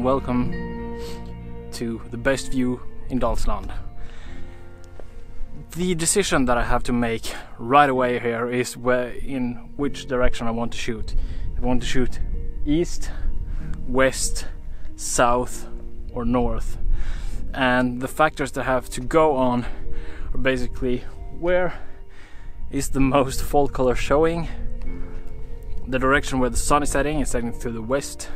and welcome to the best view in Dalsland. The decision that I have to make right away here is in which direction I want to shoot. I want to shoot east, west, south or north. And the factors that have to go on are basically where is the most fall color showing, the direction where the sun is setting to the west,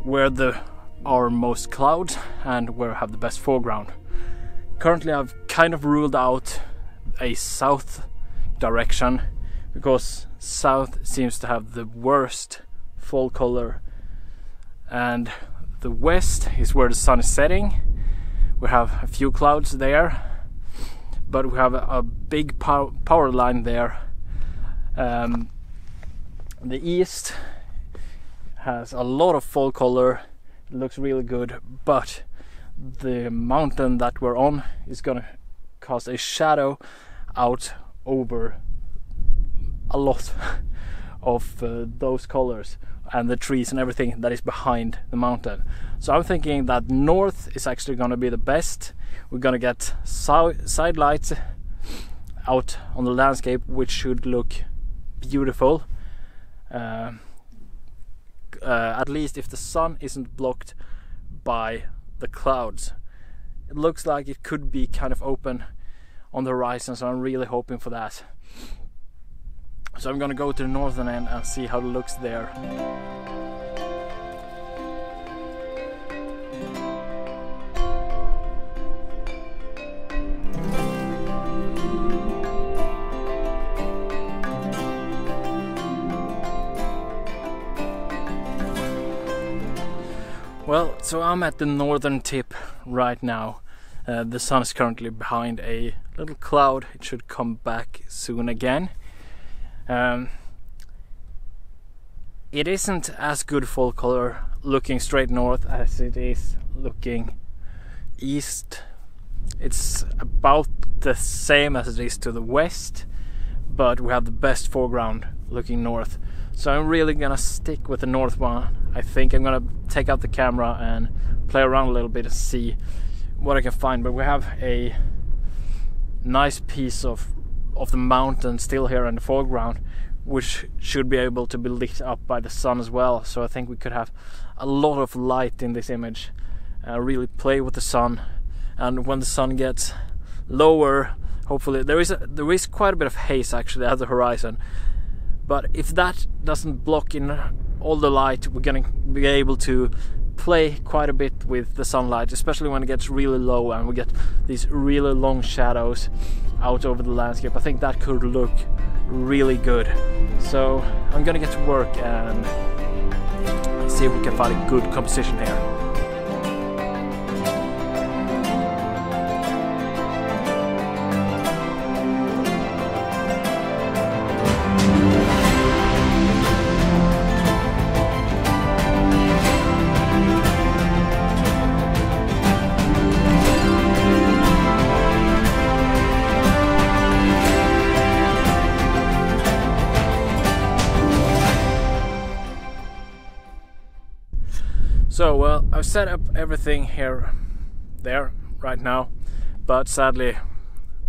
where there are most clouds and where I have the best foreground. Currently I've kind of ruled out a south direction because south seems to have the worst fall color, and the west is where the sun is setting. We have a few clouds there, but we have a big power line there. The east has a lot of fall color, it looks really good, but the mountain that we're on is gonna cast a shadow out over a lot of those colors and the trees and everything that is behind the mountain. So I'm thinking that north is actually gonna be the best. We're gonna get side lights out on the landscape, which should look beautiful. At least if the sun isn't blocked by the clouds. It looks like it could be kind of open on the horizon, so I'm really hoping for that. So I'm gonna go to the northern end and see how it looks there. Well, so I'm at the northern tip right now. The sun is currently behind a little cloud. It should come back soon again. It isn't as good fall color looking straight north as it is looking east. It's about the same as it is to the west, but we have the best foreground looking north. So I'm really gonna stick with the north one. I think I'm gonna take out the camera and play around a little bit and see what I can find. But we have a nice piece of the mountain still here in the foreground, which should be able to be lit up by the sun as well. So I think we could have a lot of light in this image, really play with the sun. And when the sun gets lower, hopefully there is quite a bit of haze actually at the horizon. But if that doesn't block in all the light, we're gonna be able to play quite a bit with the sunlight, especially when it gets really low and we get these really long shadows out over the landscape. I think that could look really good. So I'm gonna get to work and see if we can find a good composition here. So well, I've set up everything there right now, but sadly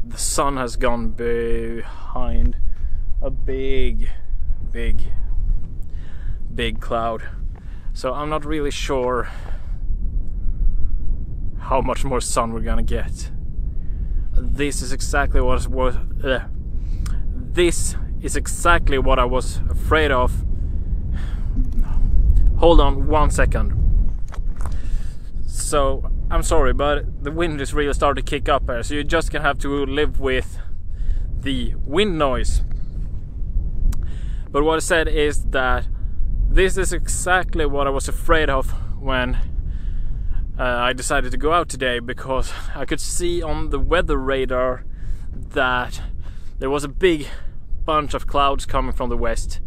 the sun has gone behind a big cloud. So I'm not really sure how much more sun we're gonna get. This is exactly what I was afraid of. Hold on 1 second. So I'm sorry, but the wind is really starting to kick up here, so you're just gonna have to live with the wind noise. But what I said is that this is exactly what I was afraid of when I decided to go out today, because I could see on the weather radar that there was a big bunch of clouds coming from the west.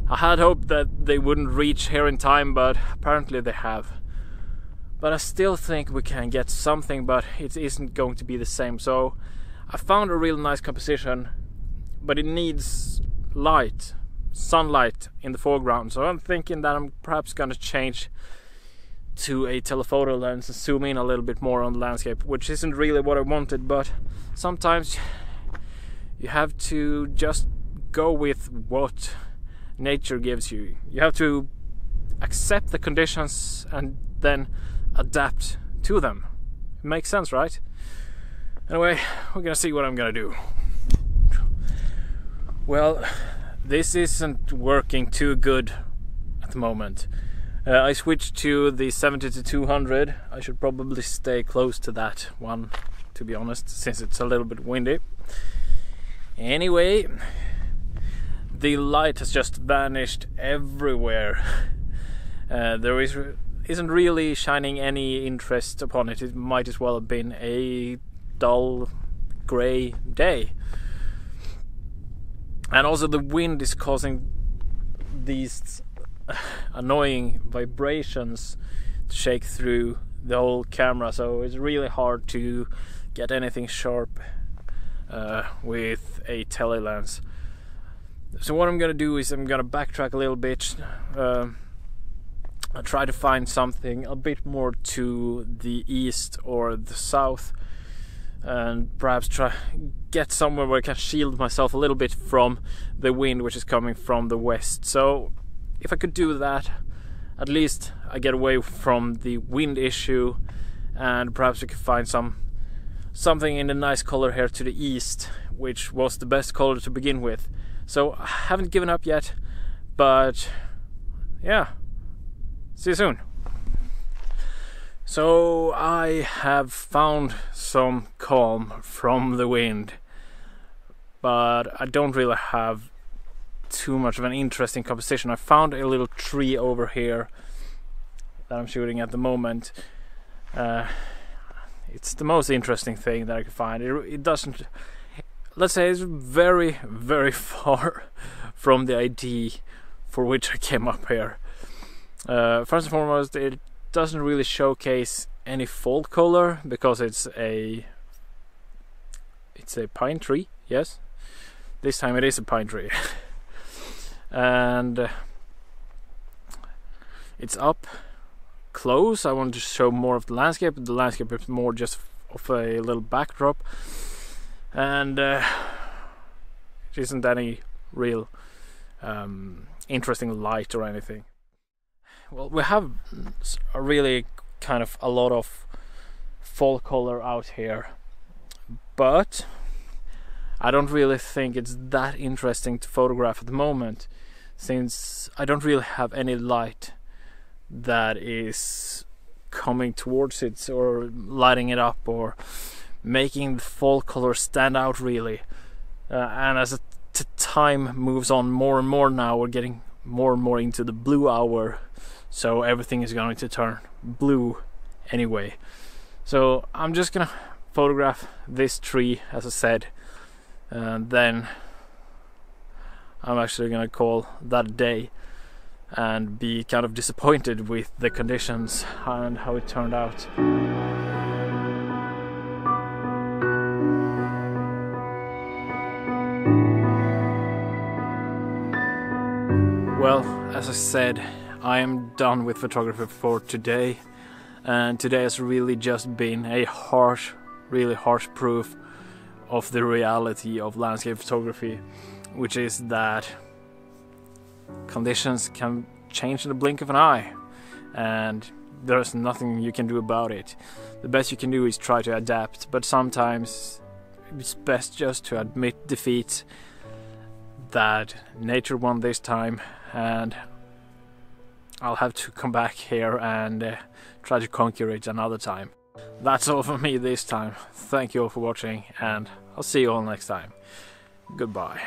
I had hoped that they wouldn't reach here in time, but apparently they have. But I still think we can get something, but it isn't going to be the same. So I found a real nice composition, but it needs sunlight in the foreground. So I'm thinking that I'm perhaps going to change to a telephoto lens and zoom in a little bit more on the landscape, which isn't really what I wanted, but sometimes you have to just go with what nature gives you. You have to accept the conditions and then adapt to them. It makes sense, right? Anyway, we're gonna see what I'm gonna do. Well, this isn't working too good at the moment. I switched to the 70-200. I should probably stay close to that one, to be honest, since it's a little bit windy. Anyway, the light has just vanished everywhere. There isn't really shining any interest upon it. It might as well have been a dull grey day. And also the wind is causing these annoying vibrations to shake through the whole camera, so it's really hard to get anything sharp with a tele lens. So what I'm gonna do is I'm gonna backtrack a little bit, try to find something a bit more to the east or the south, and perhaps try get somewhere where I can shield myself a little bit from the wind which is coming from the west. So if I could do that, at least I get away from the wind issue, and perhaps we could find something in the nice color here to the east, which was the best color to begin with. So I haven't given up yet, but yeah, see you soon. So I have found some calm from the wind, but I don't really have too much of an interesting composition. I found a little tree over here that I'm shooting at the moment. It's the most interesting thing that I could find. It doesn't, let's say it's very, very far from the idea for which I came up here. First and foremost, it doesn't really showcase any fall color because it's a pine tree. Yes, this time it is a pine tree. And it's up close. I want to show more of the landscape. The landscape is more just of a little backdrop, and it isn't any real interesting light or anything. Well, we have a really kind of a lot of fall color out here, but I don't really think it's that interesting to photograph at the moment, since I don't really have any light that is coming towards it or lighting it up or making the fall color stand out really. And as the time moves on more and more now, we're getting more and more into the blue hour, so everything is going to turn blue anyway. So I'm just gonna photograph this tree, as I said, and then I'm actually gonna call that a day and be kind of disappointed with the conditions and how it turned out. Well, as I said, I am done with photography for today, and today has really just been a harsh, really harsh proof of the reality of landscape photography, which is that conditions can change in the blink of an eye and there's nothing you can do about it. The best you can do is try to adapt, but sometimes it's best just to admit defeat, that nature won this time and I'll have to come back here and try to conquer it another time. That's all for me this time. Thank you all for watching, and I'll see you all next time. Goodbye.